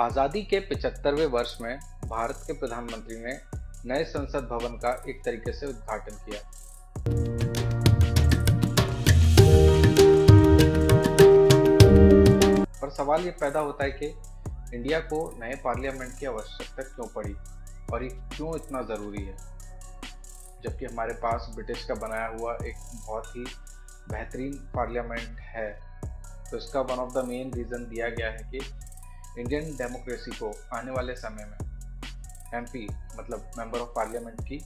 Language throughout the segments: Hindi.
आजादी के 75वें वर्ष में भारत के प्रधानमंत्री ने नए संसद भवन का एक तरीके से उद्घाटन किया। पर सवाल ये पैदा होता है कि इंडिया को नए पार्लियामेंट की आवश्यकता क्यों पड़ी और ये क्यों इतना जरूरी है, जबकि हमारे पास ब्रिटिश का बनाया हुआ एक बहुत ही बेहतरीन पार्लियामेंट है। तो इसका one of the main reason दिया गया है कि इंडियन डेमोक्रेसी को आने वाले समय में एमपी मतलब मेंबर ऑफ पार्लियामेंट की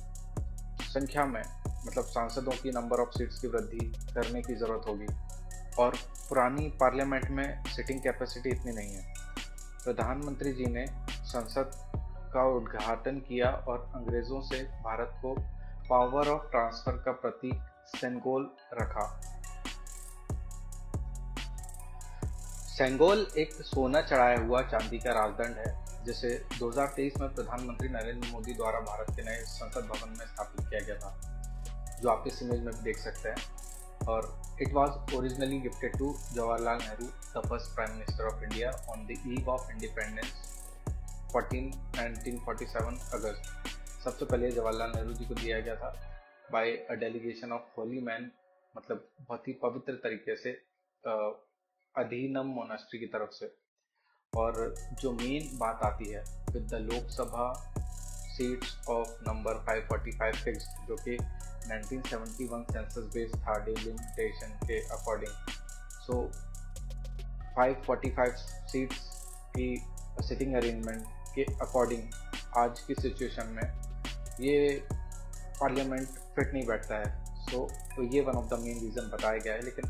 संख्या में मतलब सांसदों की नंबर ऑफ सीट्स की वृद्धि करने की जरूरत होगी और पुरानी पार्लियामेंट में सिटिंग कैपेसिटी इतनी नहीं है। प्रधानमंत्री जी ने संसद का उद्घाटन किया और अंग्रेजों से भारत को पावर ऑफ ट्रांसफर का प्रतीक सेंगोल रखा। सेंगोल एक सोना चढ़ाया हुआ चांदी का राजदंड है जिसे 2023 में प्रधानमंत्री नरेंद्र मोदी द्वारा भारत के नए संसद भवन में स्थापित किया गया था, जो आप इस इमेज में भी देख सकते हैं। और it was originally gifted to Jawaharlal Nehru, the first prime minister of India, on the eve of independence 1947 August. सबसे पहले जवाहरलाल नेहरू जी को दिया गया था by a delegation of holy man, मतलब बहुत ही पवित्र तरीके से अधीनम मोनास्ट्री की तरफ से। और जो मेन बात आती है with the Lok Sabha seats of number 545 fixed, जो कि 1971 सेंसस बेस्ड था डिलिमिटेशन के अकॉर्डिंग। सो 545 सीट्स की सिटिंग अरेंजमेंट के अकॉर्डिंग आज की सिचुएशन में ये पार्लियामेंट फिट नहीं बैठता है। तो ये one of the main reason बताया गया है। लेकिन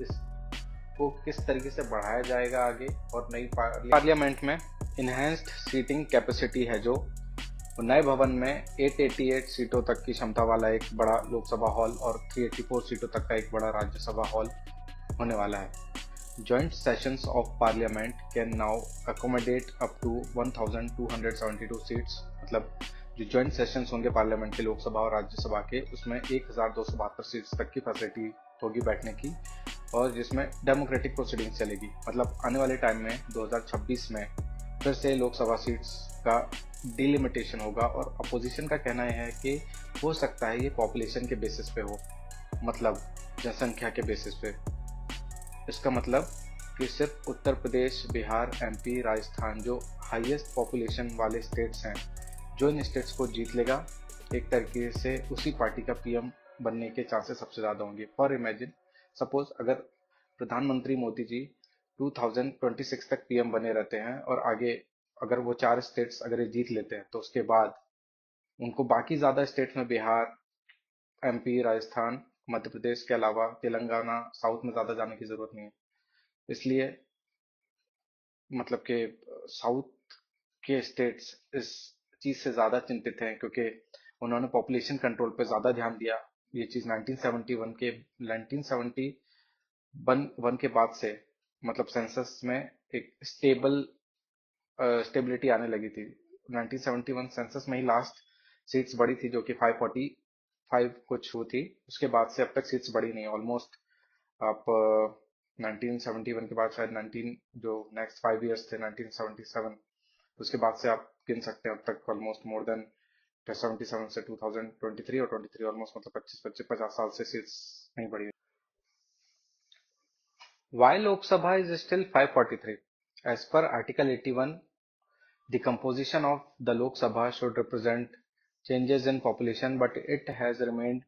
इसको किस तरीके से बढ़ाया जाएगा आगे, और नई पार्लियामेंट में इनहेंस्ड सीटिंग कैपेसिटी है, जो नए भवन में 888 सीटों तक की क्षमता वाला एक बड़ा लोकसभा हॉल और 384 सीटों तक का एक बड़ा राज्यसभा हॉल होने वाला है। Joint sessions of Parliament can now accommodate up to 1272 seats। मतलब जो जॉइंट सेशंस होंगे पार्लियामेंट के, लोकसभा और राज्यसभा के, उसमें 1272 सीट्स तक की फैसिलिटी होगी बैठने की, और जिसमें डेमोक्रेटिक प्रोसीडिंग चलेगी। मतलब आने वाले टाइम में 2026 में फिर से लोकसभा सीट्स का डिलिमिटेशन होगा। और अपोजिशन का कहना है कि हो सकता है ये पॉपुलेशन के बेसिस पे हो, मतलब जनसंख्या के बेसिस पे। इसका मतलब कि सिर्फ उत्तर प्रदेश, बिहार, एमपी, राजस्थान जो हाईएस्ट पॉपुलेशन वाले स्टेट्स हैं, जो इन स्टेट्स को जीत लेगा, एक तरीके से उसी पार्टी का पीएम बनने के चांसेस सबसे ज़्यादा होंगे। फॉर इमेजिन, सपोज अगर प्रधानमंत्री मोदी जी 2026 तक पीएम बने रहते हैं और आगे अगर वो 4 स्टेट्स अगर ये जीत लेते हैं, तो उसके बाद उनको बाकी ज़्यादा स्टेट्स में बिहार, एमपी, राजस्थान, मध्य प्रदेश के अलावा तेलंगाना, साउथ में ज़्यादा जाने की ज़रूरत नहीं है। इसलिए मतलब कि साउथ के स्टेट्स इस चीज़ से ज़्यादा चिंतित हैं, क्योंकि उन्होंने पॉपुलेशन कंट्रोल पे ज़्यादा ध्यान दिया। ये चीज़ 1971 के बाद से मतलब सेंसस में एक स्टेबिलिटी आने लगी थी। 1971 सेंसस में ही लास्ट सीट्स बढ़ी थी, जो कि 545 कुछ हुई थी। उसके बाद से अब तक सीट्स बढ़ी नहीं ऑलमोस्ट। आप 1971 के बाद शायद 19 जो नेक्स्ट 5 इयर्स थे 1977, उसके बाद से आप गिन सकते हैं अब तक ऑलमोस्ट मोर देन 77 से 2023 और 23 ऑलमोस्ट मतलब 50 साल से सीट्स नहीं बढ़ी। Why Lok Sabha is still 543? As per Article 81, the composition of the Lok Sabha should represent changes in population, but it has remained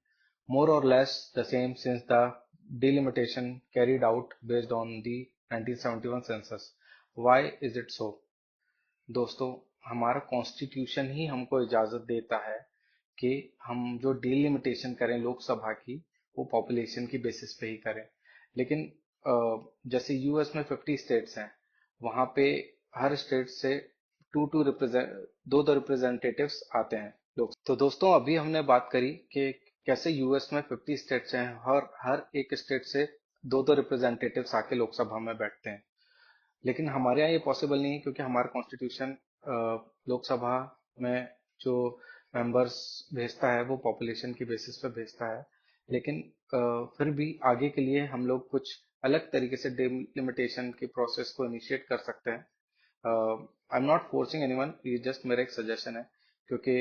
more or less the same since the delimitation carried out based on the 1971 census. Why is it so? दोस्तों, हमारा कॉन्स्टिट्यूशन ही हमको इजाजत देता है कि हम जो डिलिमिटेशन करें लोकसभा की, वो पॉपुलेशन की बेसिस पे ही करें। लेकिन जैसे यूएस में 50 स्टेट्स हैं, वहां पे हर स्टेट से दो रिप्रेजेंटेटिव्स आते हैं लोग। तो दोस्तों, अभी हमने बात करी कि कैसे यूएस में 50 स्टेट्स हैं और हर एक स्टेट से दो रिप्रेजेंटेटिव्स आके लोकसभा में बैठते हैं। लेकिन हमारे यहाँ ये पॉसिबल नहीं है, क्योंकि हमारा कॉन्स्टिट्यूशन लोकसभा में जो मेंबर्स भेजता है वो पॉपुलेशन की बेसिस पे भेजता है। लेकिन फिर भी आगे के लिए हम लोग कुछ अलग तरीके से डिलिमिटेशन की प्रोसेस को इनिशिएट कर सकते हैं, I am not forcing anyone, ये जस्ट मेरा एक सजेशन है, क्योंकि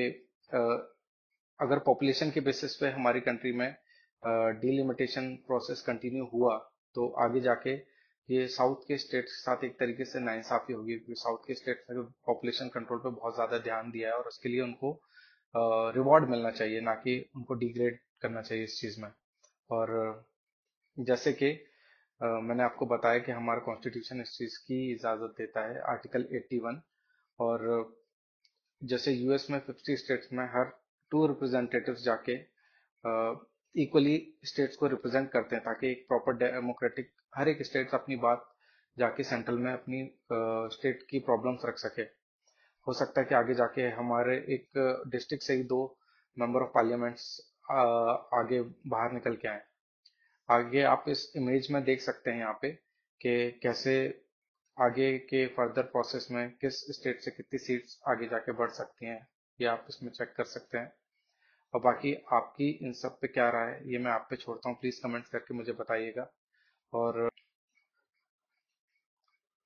अगर पॉपुलेशन के बेसिस पे हमारी कंट्री में डिलिमिटेशन प्रोसेस कंटिन्यू हुआ तो आगे जाके ये साउथ के स्टेट्स के साथ एक तरीके से नाइंसाफी होगी, क्योंकि साउथ के स्टेट्स ने पॉपुलेशन कंट्रोल पे बहुत ज्यादा ध्यान दिया है और उसके लिए उनको रिवॉर्ड मिलना चाहिए, ना कि उनको डिग्रेड करना चाहिए इस चीज में। और जैसे कि मैंने आपको बताया कि हमारा कॉन्स्टिट्यूशन इस चीज की इजाजत देता है, आर्टिकल 81। और जैसे यूएस में 50 स्टेट्स में हर 2 रिप्रेजेंटेटिव्स जाके इक्वली स्टेट्स को रिप्रेजेंट करते हैं, ताकि एक प्रॉपर डेमोक्रेटिक हर एक स्टेट अपनी बात जाके सेंट्रल में अपनी स्टेट की प्रॉब्लम्स रख सके। हो सकता है कि आगे जाके हमारे एक डिस्ट्रिक्ट से ही 2 मेंबर ऑफ पार्लियामेंट्स आगे बाहर निकल के आए। आगे आप इस इमेज में देख सकते हैं यहाँ पे कि कैसे आगे के फर्दर प्रोसेस में किस स्टेट से कितनी सीट्स आगे जाके बढ़ सकती हैं, ये आप इसमें चेक कर सकते हैं। और बाकी आपकी इन सब पे क्या राय है, ये मैं आप पे छोड़ता हूँ, प्लीज कमेंट्स करके मुझे बताइएगा। और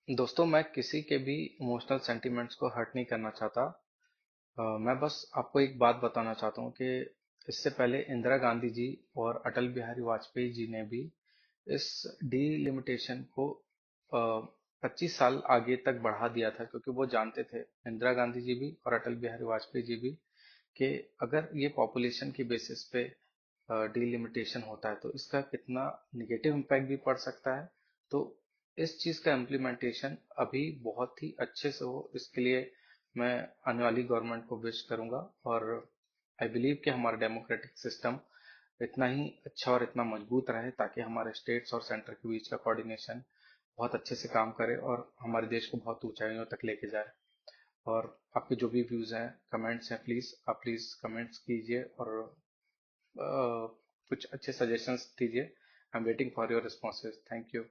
दोस्तों, मैं किसी के भी इमोशनल सेंटिमेंट्स को हर्ट नहीं करना चाहता। मैं बस आपको एक बात बताना चाहता हूँ कि इससे पहले इंदिरा गांधी जी और अटल बिहारी वाजपेयी जी ने भी इस डीलिमिटेशन को 25 साल आगे तक बढ़ा दिया था, क्योंकि वो जानते थे, इंदिरा गांधी जी भी और अटल बिहारी वाजपेयी जी भी, कि अगर ये पॉपुलेशन की बेसिस पे डिलिमिटेशन होता है तो इसका कितना निगेटिव इम्पैक्ट भी पड़ सकता है। तो इस चीज का इम्प्लीमेंटेशन अभी बहुत ही अच्छे से हो, इसके लिए मैं आने वाली गवर्नमेंट को विश करूंगा। और आई बिलीव कि हमारा डेमोक्रेटिक सिस्टम इतना ही अच्छा और इतना मजबूत रहे, ताकि हमारे स्टेट्स और सेंटर के बीच का कोऑर्डिनेशन बहुत अच्छे से काम करे और हमारे देश को बहुत ऊंचाइयों तक लेके जाए। और आपके जो भी व्यूज हैं, कमेंट्स हैं, प्लीज आप प्लीज कमेंट्स कीजिए और कुछ अच्छे सजेशंस दीजिए। I am waiting for your responses. Thank you.